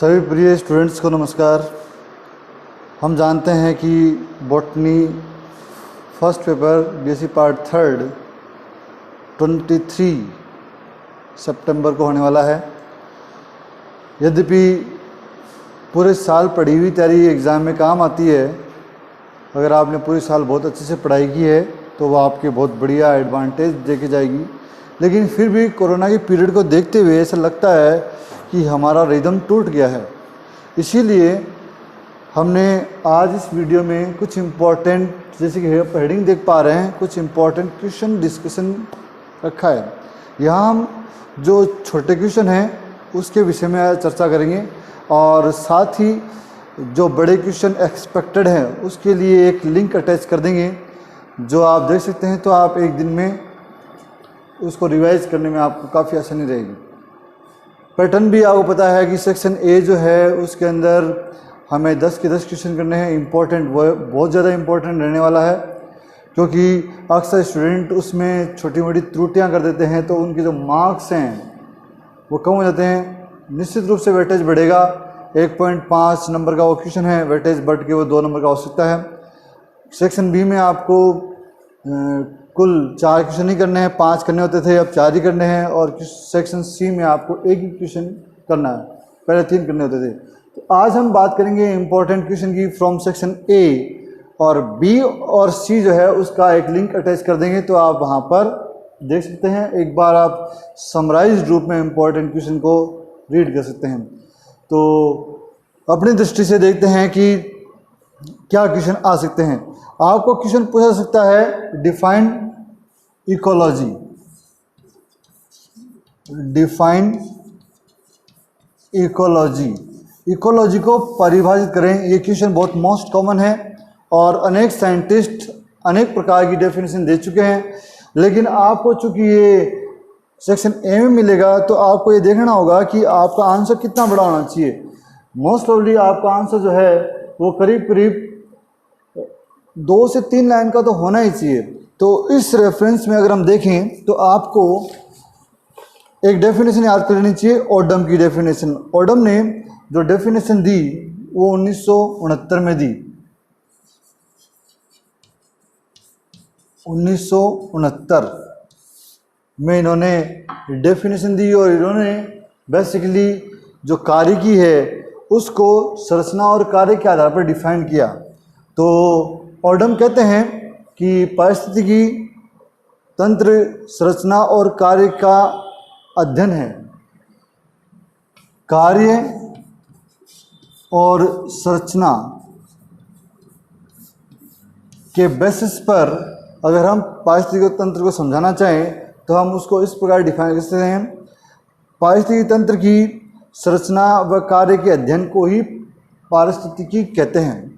सभी प्रिय स्टूडेंट्स को नमस्कार। हम जानते हैं कि botany first paper BSc part third 23 सितंबर को होने वाला है। यद्यपि पूरे साल पढ़ी हुई तैयारी एग्ज़ाम में काम आती है। अगर आपने पूरे साल बहुत अच्छे से पढ़ाई की है तो वह आपके बहुत बढ़िया एडवांटेज देके जाएगी, लेकिन फिर भी कोरोना के पीरियड को देखते हुए ऐसा लगता है कि हमारा रिदम टूट गया है। इसीलिए हमने आज इस वीडियो में कुछ इम्पोर्टेंट, जैसे कि हेडिंग देख पा रहे हैं, कुछ इम्पोर्टेंट क्वेश्चन डिस्कशन रखा है। यहाँ हम जो छोटे क्वेश्चन हैं उसके विषय में आज चर्चा करेंगे और साथ ही जो बड़े क्वेश्चन एक्सपेक्टेड हैं उसके लिए एक लिंक अटैच कर देंगे जो आप देख सकते हैं, तो आप एक दिन में उसको रिवाइज करने में आपको काफ़ी आसानी रहेगी। पैटर्न भी आपको पता है कि सेक्शन ए जो है उसके अंदर हमें 10 के 10 क्वेश्चन करने हैं। इम्पोर्टेंट, वो बहुत ज़्यादा इम्पोर्टेंट रहने वाला है, क्योंकि अक्सर स्टूडेंट उसमें छोटी मोटी त्रुटियां कर देते हैं तो उनके जो मार्क्स हैं वो कम हो जाते हैं। निश्चित रूप से वेटेज बढ़ेगा। 1.5 नंबर का वो क्वेश्चन है, वेटेज बढ़ के वो 2 नंबर का हो सकता है। सेक्शन बी में आपको कुल 4 क्वेश्चन ही करने हैं, 5 करने होते थे, अब 4 ही करने हैं। और सेक्शन सी में आपको एक ही क्वेश्चन करना है, पहले 3 करने होते थे। तो आज हम बात करेंगे इंपॉर्टेंट क्वेश्चन की फ्रॉम सेक्शन ए, और बी और सी जो है उसका एक लिंक अटैच कर देंगे तो आप वहाँ पर देख सकते हैं। एक बार आप समराइज्ड रूप में इंपॉर्टेंट क्वेश्चन को रीड कर सकते हैं। तो अपनी दृष्टि से देखते हैं कि क्या क्वेश्चन आ सकते हैं। आपको क्वेश्चन पूछा सकता है define ecology, define ecology, ecology को परिभाषित करें। ये क्वेश्चन बहुत मोस्ट कॉमन है और अनेक साइंटिस्ट अनेक प्रकार की डेफिनेशन दे चुके हैं, लेकिन आपको चूंकि ये सेक्शन ए में मिलेगा तो आपको ये देखना होगा कि आपका आंसर कितना बड़ा होना चाहिए। मोस्ट प्रॉब्ली आपका आंसर जो है वो करीब करीब 2 से 3 लाइन का तो होना ही चाहिए। तो इस रेफरेंस में अगर हम देखें तो आपको एक डेफिनेशन याद कर लेनी चाहिए, ओडम की डेफिनेशन। ओडम ने जो डेफिनेशन दी वो 1969 में दी, 1969 में इन्होंने डेफिनेशन दी और इन्होंने बेसिकली जो कार्य की है उसको संरचना और कार्य के आधार पर डिफाइन किया। तो ओडम कहते हैं कि पारिस्थितिकी तंत्र संरचना और कार्य का अध्ययन है। कार्य और संरचना के बेसिस पर अगर हम पारिस्थितिकी तंत्र को समझाना चाहें तो हम उसको इस प्रकार डिफाइन कर सकते हैं। पारिस्थितिकी तंत्र की संरचना व कार्य के अध्ययन को ही पारिस्थितिकी कहते हैं।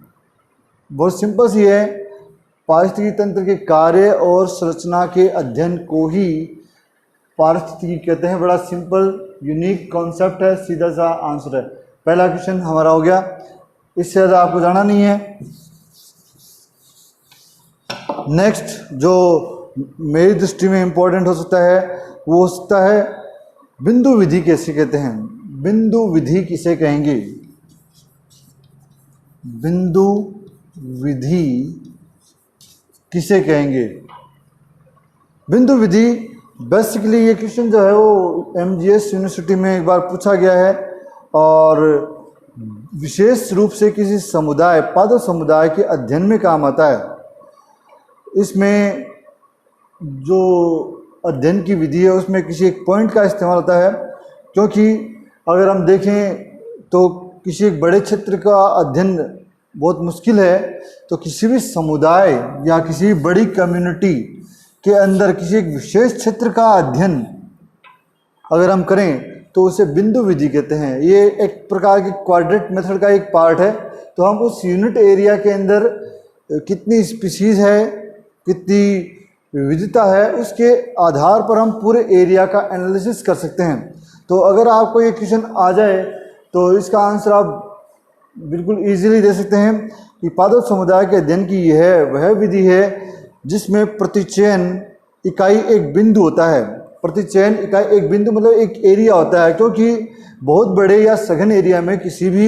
बहुत सिंपल सी है, पारिस्थितिकी तंत्र के कार्य और संरचना के अध्ययन को ही पारिस्थितिकी कहते हैं। बड़ा सिंपल यूनिक कॉन्सेप्ट है, सीधा सा आंसर है। पहला क्वेश्चन हमारा हो गया, इससे ज़्यादा आपको जाना नहीं है। नेक्स्ट जो मेरी दृष्टि में इम्पोर्टेंट हो सकता है वो हो सकता है बिंदु विधि कैसे कहते हैं। बिंदु विधि किसे कहेंगे? बिंदु विधि किसे कहेंगे? बिंदु विधि बेसिकली ये क्वेश्चन जो है वो एमजीएस यूनिवर्सिटी में एक बार पूछा गया है और विशेष रूप से किसी समुदाय, पादप समुदाय के अध्ययन में काम आता है। इसमें जो अध्ययन की विधि है उसमें किसी एक पॉइंट का इस्तेमाल होता है, क्योंकि अगर हम देखें तो किसी एक बड़े क्षेत्र का अध्ययन बहुत मुश्किल है, तो किसी भी समुदाय या किसी बड़ी कम्युनिटी के अंदर किसी एक विशेष क्षेत्र का अध्ययन अगर हम करें तो उसे बिंदु विधि कहते हैं। ये एक प्रकार की क्वाड्रेट मेथड का एक पार्ट है। तो हम उस यूनिट एरिया के अंदर कितनी स्पीशीज़ है, कितनी विविधता है, उसके आधार पर हम पूरे एरिया का एनालिसिस कर सकते हैं। तो अगर आपको ये क्वेश्चन आ जाए तो इसका आंसर आप बिल्कुल इजीली दे सकते हैं कि पादप समुदाय के अध्ययन की यह वह विधि है जिसमें प्रतिचयन इकाई एक बिंदु होता है। प्रति चयन इकाई एक बिंदु मतलब एक एरिया होता है, क्योंकि बहुत बड़े या सघन एरिया में किसी भी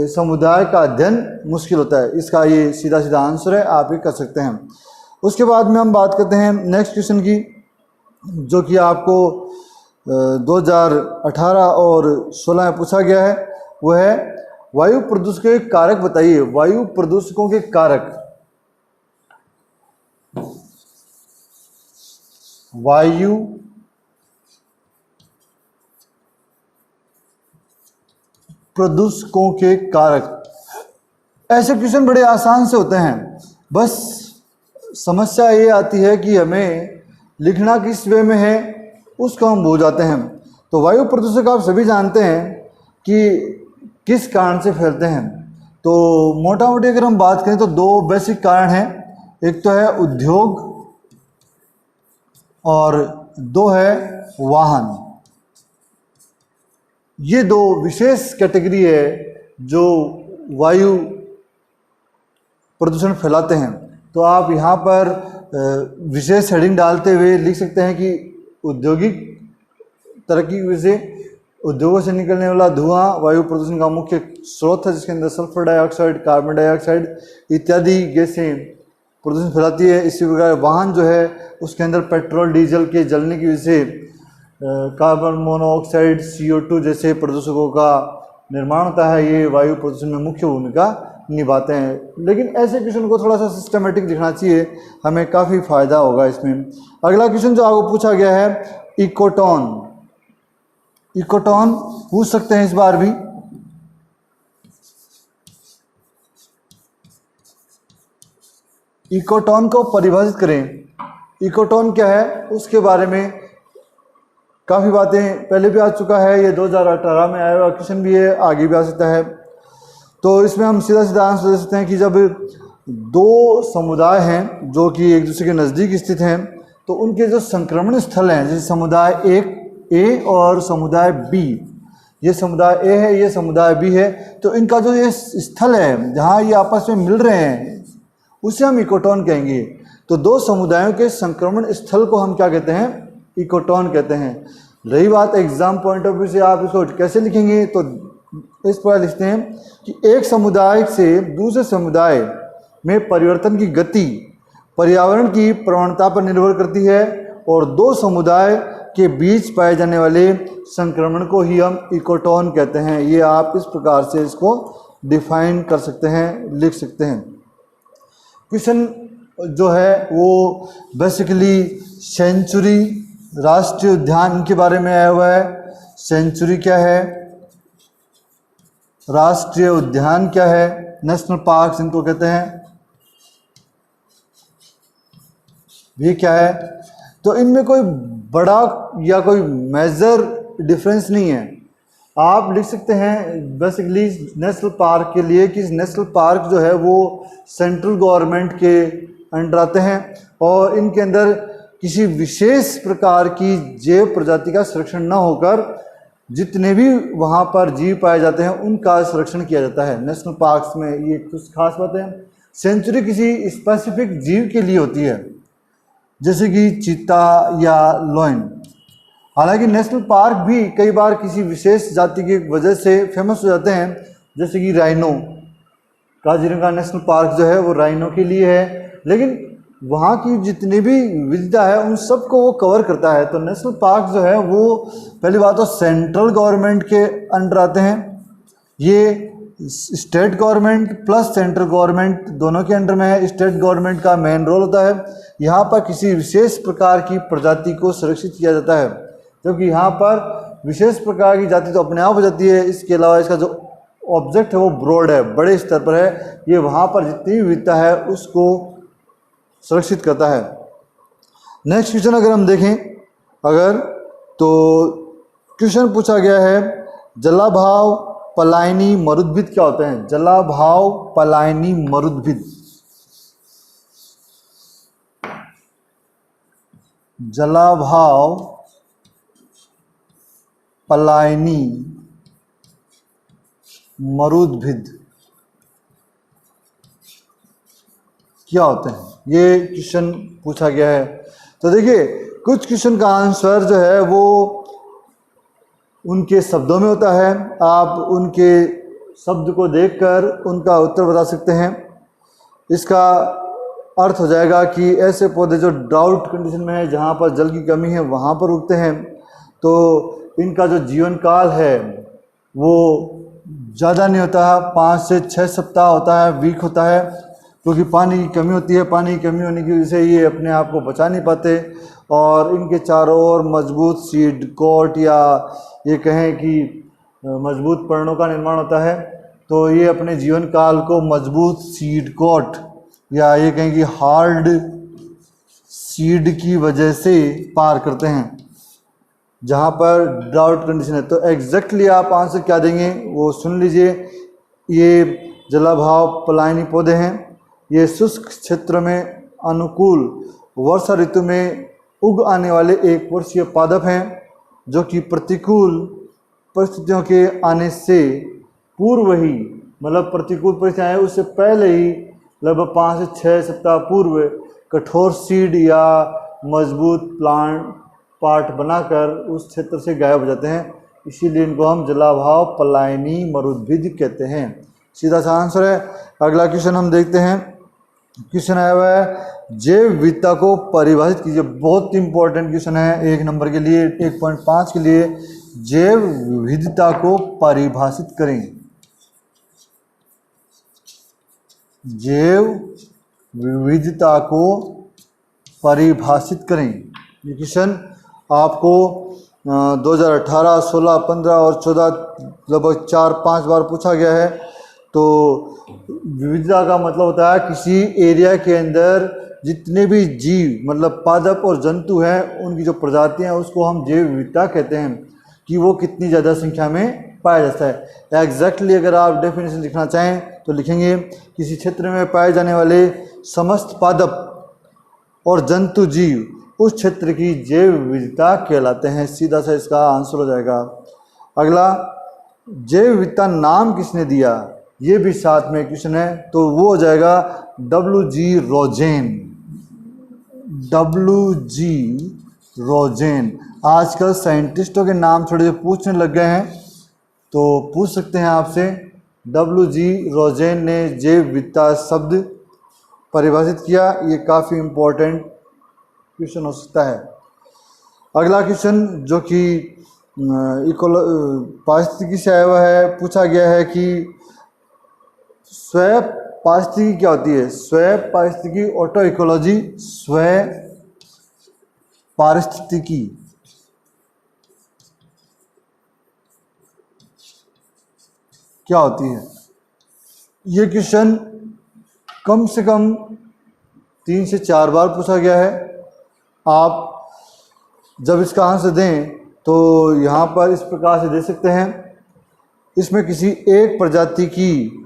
समुदाय का अध्ययन मुश्किल होता है। इसका ये सीधा सीधा आंसर है, आप ये कर सकते हैं। उसके बाद में हम बात करते हैं नेक्स्ट क्वेश्चन की, जो कि आपको 2018 और 16 में पूछा गया है। वो है वायु प्रदूषण के कारक बताइए। वायु प्रदूषकों के कारक, वायु प्रदूषकों के कारक। ऐसे क्वेश्चन बड़े आसान से होते हैं, बस समस्या ये आती है कि हमें लिखना किस वे में है उसको हम भूल जाते हैं। तो वायु प्रदूषक आप सभी जानते हैं कि किस कारण से फैलते हैं। तो मोटा मोटी अगर हम बात करें तो दो बेसिक कारण हैं, एक तो है उद्योग और दो है वाहन। ये दो विशेष कैटेगरी है जो वायु प्रदूषण फैलाते हैं। तो आप यहाँ पर विशेष हेडिंग डालते हुए लिख सकते हैं कि औद्योगिक तरक्की की वजह से उद्योगों से निकलने वाला धुआं वायु प्रदूषण का मुख्य स्रोत है, जिसके अंदर सल्फर डाइऑक्साइड, कार्बन डाइऑक्साइड इत्यादि गैसें प्रदूषण फैलाती है। इसी प्रकार वाहन जो है उसके अंदर पेट्रोल डीजल के जलने की वजह से कार्बन मोनोऑक्साइड, CO2 जैसे प्रदूषकों का निर्माण होता है। ये वायु प्रदूषण में मुख्य भूमिका निभाते हैं। लेकिन ऐसे क्वेश्चन को थोड़ा सा सिस्टमेटिक लिखना चाहिए, हमें काफ़ी फायदा होगा इसमें। अगला क्वेश्चन जो आपको पूछा गया है इकोटोन। इकोटोन पूछ सकते हैं इस बार भी। इकोटोन को परिभाषित करें। इकोटोन क्या है उसके बारे में काफ़ी बातें पहले भी आ चुका है, ये 2018 में आया हुआ क्वेश्चन भी है, आगे भी आ सकता है। तो इसमें हम सीधा सीधा आंसर दे सकते हैं कि जब दो समुदाय हैं जो कि एक दूसरे के नज़दीक स्थित हैं, तो उनके जो संक्रमण स्थल हैं, जैसे समुदाय एक ए और समुदाय बी, ये समुदाय ए है, ये समुदाय बी है, तो इनका जो ये स्थल है जहाँ ये आपस में मिल रहे हैं उसे हम इकोटोन कहेंगे। तो दो समुदायों के संक्रमण स्थल को हम क्या कहते हैं? इकोटोन कहते हैं। रही बात एग्जाम पॉइंट ऑफ व्यू से आप इसको कैसे लिखेंगे, तो इस पर लिखते हैं कि एक समुदाय से दूसरे समुदाय में परिवर्तन की गति पर्यावरण की प्रवणता पर निर्भर करती है, और दो समुदाय के बीच पाए जाने वाले संक्रमण को ही हम इकोटोन कहते हैं। ये आप इस प्रकार से इसको डिफाइन कर सकते हैं, लिख सकते हैं। क्वेश्चन जो है वो बेसिकली सेंचुरी, राष्ट्रीय उद्यान के बारे में आया हुआ है। सेंचुरी क्या है, राष्ट्रीय उद्यान क्या है, नेशनल पार्क इनको कहते हैं, ये क्या है। तो इनमें कोई बड़ा या कोई मेजर डिफरेंस नहीं है। आप लिख सकते हैं बेसिकली नेशनल पार्क के लिए कि नेशनल पार्क जो है वो सेंट्रल गवर्नमेंट के अंडर आते हैं, और इनके अंदर किसी विशेष प्रकार की जैव प्रजाति का संरक्षण न होकर जितने भी वहाँ पर जीव पाए जाते हैं उनका संरक्षण किया जाता है नेशनल पार्क्स में। ये कुछ खास बातें हैं। सेंचुरी किसी स्पेसिफिक जीव के लिए होती है, जैसे कि चीता या लोइन। हालांकि नेशनल पार्क भी कई बार किसी विशेष जाति की वजह से फेमस हो जाते हैं, जैसे कि राइनो। काजीरंगा नेशनल पार्क जो है वो राइनो के लिए है, लेकिन वहाँ की जितनी भी विविधता है उन सबको वो कवर करता है। तो नेशनल पार्क जो है वो पहली बात तो सेंट्रल गवर्नमेंट के अंडर आते हैं। ये state government plus central government दोनों के अंडर में है। स्टेट गवर्नमेंट का मेन रोल होता है, यहाँ पर किसी विशेष प्रकार की प्रजाति को सुरक्षित किया जाता है, क्योंकि यहाँ पर विशेष प्रकार की जाति तो अपने आप हो जाती है। इसके अलावा इसका जो ऑब्जेक्ट है वो ब्रॉड है, बड़े स्तर पर है। ये वहाँ पर जितनी विविधता है उसको सुरक्षित करता है। नेक्स्ट क्वेश्चन अगर हम देखें तो क्वेश्चन पूछा गया है जलाभाव पलायनी मरुद्भिद क्या होते हैं? जलाभाव पलायनी मरुद्भिद। जलाभाव पलायनी मरुद्भिद क्या होते हैं? ये क्वेश्चन पूछा गया है। तो देखिए कुछ क्वेश्चन का आंसर जो है वो उनके शब्दों में होता है, आप उनके शब्द को देखकर उनका उत्तर बता सकते हैं। इसका अर्थ हो जाएगा कि ऐसे पौधे जो ड्राउट कंडीशन में है, जहाँ पर जल की कमी है वहाँ पर उगते हैं, तो इनका जो जीवन काल है वो ज़्यादा नहीं होता है, 5 से 6 सप्ताह होता है, वीक होता है, क्योंकि पानी की कमी होती है। पानी की कमी होने की वजह से ये अपने आप को बचा नहीं पाते और इनके चारों ओर मजबूत सीड कोट या ये कहें कि मजबूत पर्णों का निर्माण होता है। तो ये अपने जीवन काल को मजबूत सीड कोट या ये कहें कि हार्ड सीड की वजह से पार करते हैं जहाँ पर ड्राउट कंडीशन है। तो एग्जैक्टली आप आंसर क्या देंगे वो सुन लीजिए। ये जलाभाव पलायनी पौधे हैं। ये शुष्क क्षेत्र में अनुकूल वर्षा ऋतु में उग आने वाले एक वर्षीय पादप हैं जो कि प्रतिकूल परिस्थितियों के आने से पूर्व ही, मतलब प्रतिकूल परिस्थितियाँ आए उससे पहले ही लगभग 5 से 6 सप्ताह पूर्व कठोर सीड या मजबूत प्लांट पार्ट बनाकर उस क्षेत्र से गायब हो जाते हैं। इसीलिए इनको हम जलाभाव पलायनी मरुद्भिद कहते हैं। सीधा सा आंसर है। अगला क्वेश्चन हम देखते हैं। क्वेश्चन आया हुआ है जैव विविधता को परिभाषित कीजिए। बहुत इंपॉर्टेंट क्वेश्चन है 1 नंबर के लिए, 1.5 के लिए। जैव विविधता को परिभाषित करें। जैव विविधता को परिभाषित करें। ये क्वेश्चन आपको 2018, 16, 15 और 14 लगभग 4-5 बार पूछा गया है। तो विविधता का मतलब होता है किसी एरिया के अंदर जितने भी जीव मतलब पादप और जंतु हैं उनकी जो प्रजातियां हैं उसको हम जैव विविधता कहते हैं कि वो कितनी ज़्यादा संख्या में पाया जाता है। एग्जैक्टली अगर आप डेफिनेशन लिखना चाहें तो लिखेंगे किसी क्षेत्र में पाए जाने वाले समस्त पादप और जंतु जीव उस क्षेत्र की जैव विविधता कहलाते हैं। सीधा सा इसका आंसर हो जाएगा। अगला, जैव विविधता नाम किसने दिया, ये भी साथ में क्वेश्चन है। तो वो हो जाएगा WG रोजेन। WG Rosen. आजकल साइंटिस्टों के नाम थोड़े से पूछने लग गए हैं तो पूछ सकते हैं आपसे। WG रोजेन ने जैव विविधता शब्द परिभाषित किया। ये काफ़ी इम्पोर्टेंट क्वेश्चन हो सकता है। अगला क्वेश्चन जो कि पारिस्थितिकी से आया हुआ है, पूछा गया है कि स्वयं पारिस्थितिकी क्या होती है। स्वयं पारिस्थितिकी, ऑटो इकोलॉजी, स्वयं पारिस्थितिकी क्या होती है। ये क्वेश्चन कम से कम 3 से 4 बार पूछा गया है। आप जब इसका आंसर दें तो यहाँ पर इस प्रकार से दे सकते हैं। इसमें किसी एक प्रजाति की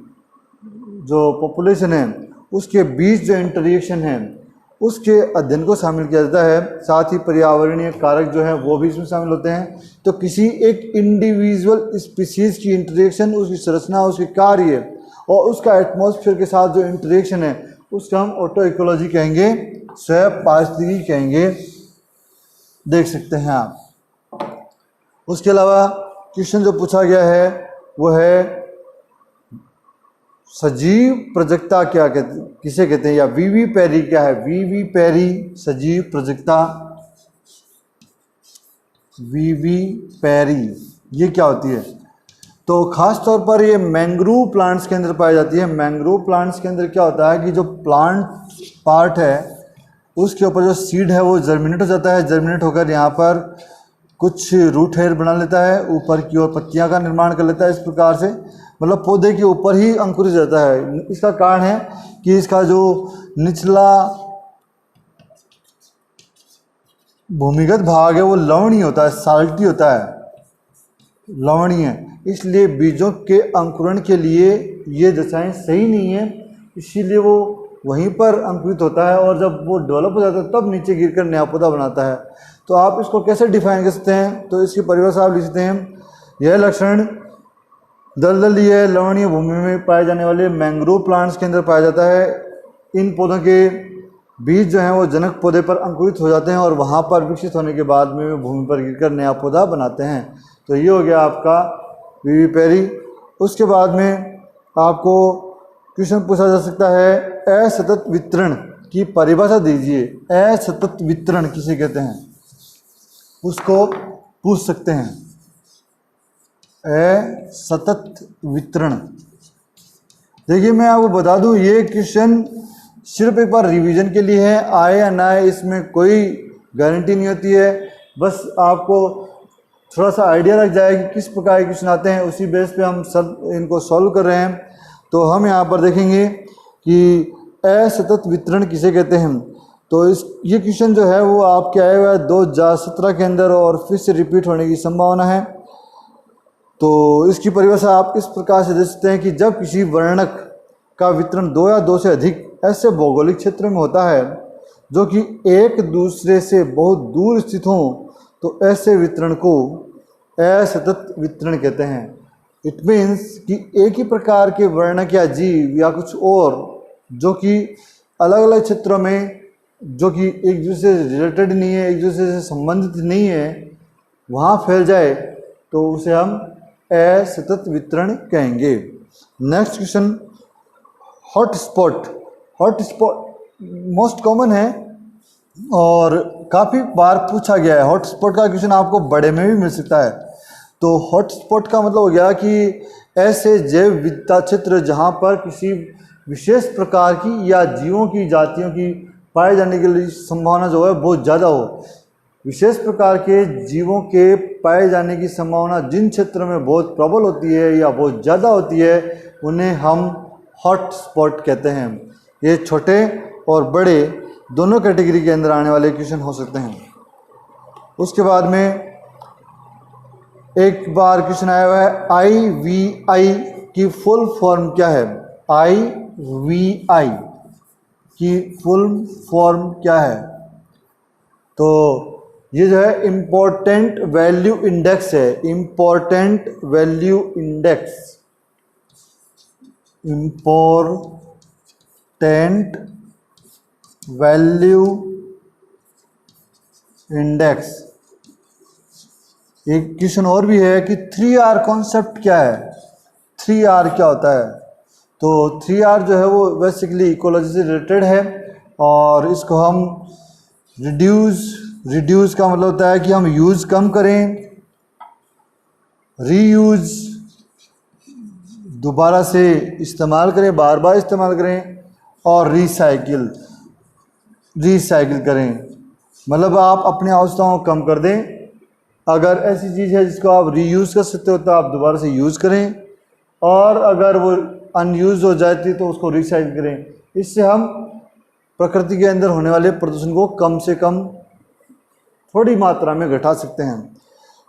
जो पॉपुलेशन है उसके बीच जो इंटरेक्शन है उसके अध्ययन को शामिल किया जाता है। साथ ही पर्यावरणीय कारक जो है वो भी इसमें शामिल होते हैं। तो किसी एक इंडिविजुअल स्पीसीज की इंटरेक्शन, उसकी संरचना, उसके कार्य और उसका एटमॉस्फेयर के साथ जो इंटरेक्शन है उसका हम ऑटो इकोलॉजी कहेंगे, स्वयं पारिस्थितिकी कहेंगे। देख सकते हैं आप। उसके अलावा क्वेश्चन जो पूछा गया है वो है सजीव प्रजक्ता क्या कहते, किसे कहते हैं, या वीवी पैरी क्या है। वीवी पैरी सजीव प्रजक्ता, वीवी पैरी ये क्या होती है। तो खास तौर पर ये मैंग्रोव प्लांट्स के अंदर पाई जाती है। मैंग्रोव प्लांट्स के अंदर क्या होता है कि जो प्लांट पार्ट है उसके ऊपर जो सीड है वो जर्मिनेट हो जाता है। जर्मिनेट होकर यहाँ पर कुछ रूट हेयर बना लेता है, ऊपर की ओर पत्तियाँ का निर्माण कर लेता है। इस प्रकार से मतलब पौधे के ऊपर ही अंकुरित जाता है। इसका कारण है कि इसका जो निचला भूमिगत भाग है वो लवणीय होता है, साल्टी होता है, लवणीय। इसलिए बीजों के अंकुरण के लिए ये दशाएं सही नहीं है, इसीलिए वो वहीं पर अंकुरित होता है और जब वो डेवलप हो जाता है तब नीचे गिरकर नया पौधा बनाता है। तो आप इसको कैसे डिफाइन कर सकते हैं, तो इसकी परिभाषा आप लिख सकते हैं। यह लक्षण दलदलीय लवणीय भूमि में पाए जाने वाले मैंग्रोव प्लांट्स के अंदर पाया जाता है। इन पौधों के बीज जो हैं वो जनक पौधे पर अंकुरित हो जाते हैं और वहाँ पर विकसित होने के बाद में वे भूमि पर गिरकर नया पौधा बनाते हैं। तो ये हो गया आपका विविपेरी। उसके बाद में आपको क्वेश्चन पूछा जा सकता है असतत वितरण की परिभाषा दीजिए। असतत वितरण किसे कहते हैं, उसको पूछ सकते हैं। असतत वितरण, देखिए मैं आपको बता दूं ये क्वेश्चन सिर्फ एक बार रिवीजन के लिए है, आए या ना आए इसमें कोई गारंटी नहीं होती है। बस आपको थोड़ा सा आइडिया लग जाए कि किस प्रकार के क्वेश्चन आते हैं, उसी बेस पे हम सब इनको सॉल्व कर रहे हैं। तो हम यहाँ पर देखेंगे कि असतत वितरण किसे कहते हैं। तो ये क्वेश्चन जो है वो आपके आए हुआ है 2017 के अंदर और फिर से रिपीट होने की संभावना है। तो इसकी परिभाषा आप इस प्रकार से दे सकते हैं कि जब किसी वर्णक का वितरण 2 या 2 से अधिक ऐसे भौगोलिक क्षेत्र में होता है जो कि एक दूसरे से बहुत दूर स्थित हों तो ऐसे वितरण को असतत वितरण कहते हैं। इट मीन्स कि एक ही प्रकार के वर्णक या जीव या कुछ और जो कि अलग अलग क्षेत्रों में जो कि एक दूसरे से रिलेटेड नहीं है, एक दूसरे से संबंधित नहीं है, वहाँ फैल जाए तो उसे हम असतत वितरण कहेंगे। Next question, hotspot. Hotspot most common है और काफ़ी बार पूछा गया है। हॉटस्पॉट का क्वेश्चन आपको बड़े में भी मिल सकता है। तो हॉटस्पॉट का मतलब हो गया कि ऐसे जैव विविधता क्षेत्र जहाँ पर किसी विशेष प्रकार की या जीवों की जातियों की पाए जाने के लिए संभावना जो है बहुत ज़्यादा हो। विशेष प्रकार के जीवों के पाए जाने की संभावना जिन क्षेत्रों में बहुत प्रबल होती है या बहुत ज़्यादा होती है उन्हें हम हॉटस्पॉट कहते हैं। ये छोटे और बड़े दोनों कैटेगरी के अंदर आने वाले क्वेश्चन हो सकते हैं। उसके बाद में एक बार क्वेश्चन आया हुआ है IVI की फुल फॉर्म क्या है। IVI की फुल फॉर्म क्या है। तो ये जो है इम्पोर्टेंट वैल्यू इंडेक्स है। Important value index, important value index. एक क्वेश्चन और भी है कि 3R कॉन्सेप्ट क्या है। 3R क्या होता है। तो 3R जो है वो बेसिकली इकोलॉजी से रिलेटेड है और इसको हम रिड्यूस का मतलब होता है कि हम यूज़ कम करें, रीयूज़ दोबारा से इस्तेमाल करें, बार बार इस्तेमाल करें, और रिसाइकिल करें। मतलब आप अपनी आवश्यकताओं को कम कर दें। अगर ऐसी चीज़ है जिसको आप रीयूज़ कर सकते हो तो आप दोबारा से यूज़ करें, और अगर वो अनयूज़ हो जाती तो उसको रिसाइकिल करें। इससे हम प्रकृति के अंदर होने वाले प्रदूषण को कम से कम थोड़ी मात्रा में घटा सकते हैं।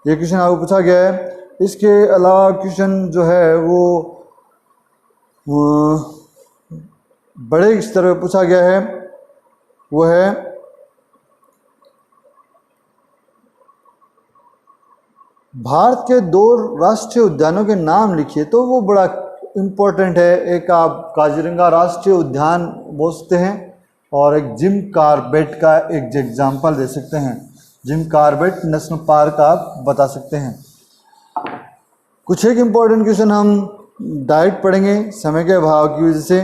ये क्वेश्चन आपको पूछा गया है। इसके अलावा क्वेश्चन जो है वो बड़े स्तर पर पूछा गया है, वो है भारत के 2 राष्ट्रीय उद्यानों के नाम लिखिए। तो वो बड़ा इम्पोर्टेंट है। एक आप काजीरंगा राष्ट्रीय उद्यान बोल सकते हैं और एक जिम कॉर्बेट का एक एग्जाम्पल दे सकते हैं। जिम कॉर्बेट नेशनल पार्क आप बता सकते हैं। कुछ एक इम्पोर्टेंट क्वेश्चन हम डायरेक्ट पढ़ेंगे समय के अभाव की वजह से।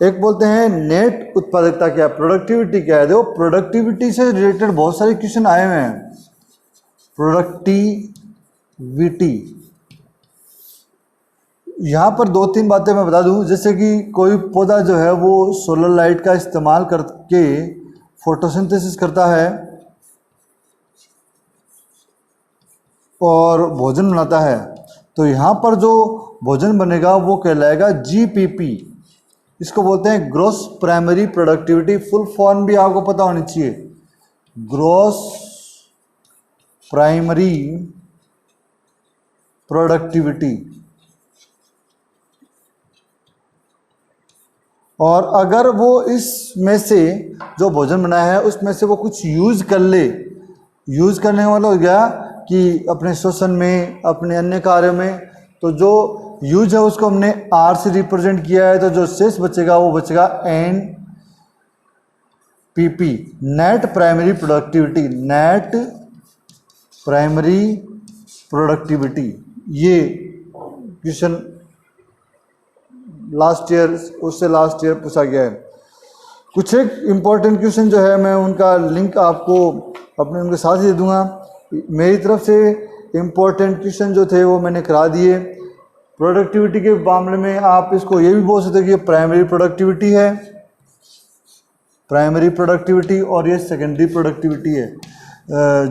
एक बोलते हैं नेट उत्पादकता क्या है, प्रोडक्टिविटी क्या है। देखो प्रोडक्टिविटी से रिलेटेड बहुत सारे क्वेश्चन आए हुए हैं। प्रोडक्टिविटी, यहाँ पर 2-3 बातें मैं बता दूं। जैसे कि कोई पौधा जो है वो सोलर लाइट का इस्तेमाल करके फोटोसिंथेसिस करता है और भोजन बनाता है। तो यहाँ पर जो भोजन बनेगा वो कहलाएगा GPP। इसको बोलते हैं gross primary productivity. Full form भी आपको पता होनी चाहिए, ग्रॉस प्राइमरी प्रोडक्टिविटी। और अगर वो इसमें से जो भोजन बनाया है उसमें से वो कुछ यूज़ कर ले, यूज़ करने का मतलब हो गया कि अपने श्वसन में, अपने अन्य कार्यों में, तो जो यूज है उसको हमने R से रिप्रेजेंट किया है। तो जो शेष बचेगा वो बचेगा PP, net primary productivity, net primary productivity, ये क्वेश्चन लास्ट ईयर, उससे लास्ट ईयर पूछा गया है। कुछ एक इम्पॉर्टेंट क्वेश्चन जो है मैं उनका लिंक आपको अपने उनके साथ ही दे दूंगा। मेरी तरफ से इम्पॉर्टेंट क्वेश्चन जो थे वो मैंने करा दिए। प्रोडक्टिविटी के मामले में आप इसको ये भी बोल सकते हैं कि ये प्राइमरी प्रोडक्टिविटी है, प्राइमरी प्रोडक्टिविटी, और ये सेकेंडरी प्रोडक्टिविटी है।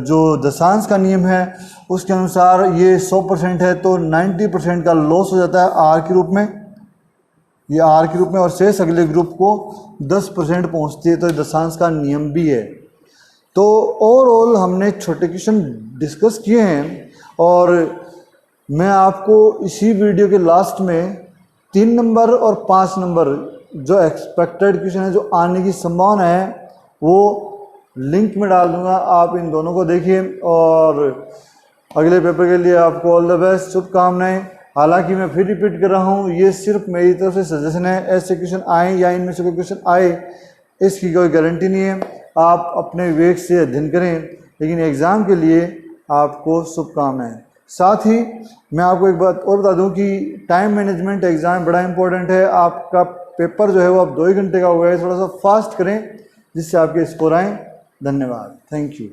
जो दशांश का नियम है उसके अनुसार ये 100% है तो 90% का लॉस हो जाता है आर के रूप में, ये आर के रूप में, और शेष अगले ग्रुप को 10% पहुँचती है, तो दशांश का नियम भी है। तो ओवरऑल हमने छोटे क्वेश्चन डिस्कस किए हैं, और मैं आपको इसी वीडियो के लास्ट में 3 नंबर और 5 नंबर जो एक्सपेक्टेड क्वेश्चन है, जो आने की संभावना है, वो लिंक में डाल दूंगा। आप इन दोनों को देखिए, और अगले पेपर के लिए आपको ऑल द बेस्ट, शुभकामनाएं। हालांकि मैं फिर रिपीट कर रहा हूँ, ये सिर्फ मेरी तरफ से सजेशन है। ऐसे क्वेश्चन आए या इनमें से कोई क्वेश्चन आए, इसकी कोई गारंटी नहीं है। आप अपने विवेक से अध्ययन करें, लेकिन एग्ज़ाम के लिए आपको शुभकामनाएं। साथ ही मैं आपको एक बात और बता दूं कि टाइम मैनेजमेंट एग्ज़ाम बड़ा इंपॉर्टेंट है। आपका पेपर जो है वो अब 2 ही घंटे का हो गया है, थोड़ा सा फास्ट करें जिससे आपके स्कोर आएँ। धन्यवाद, थैंक यू।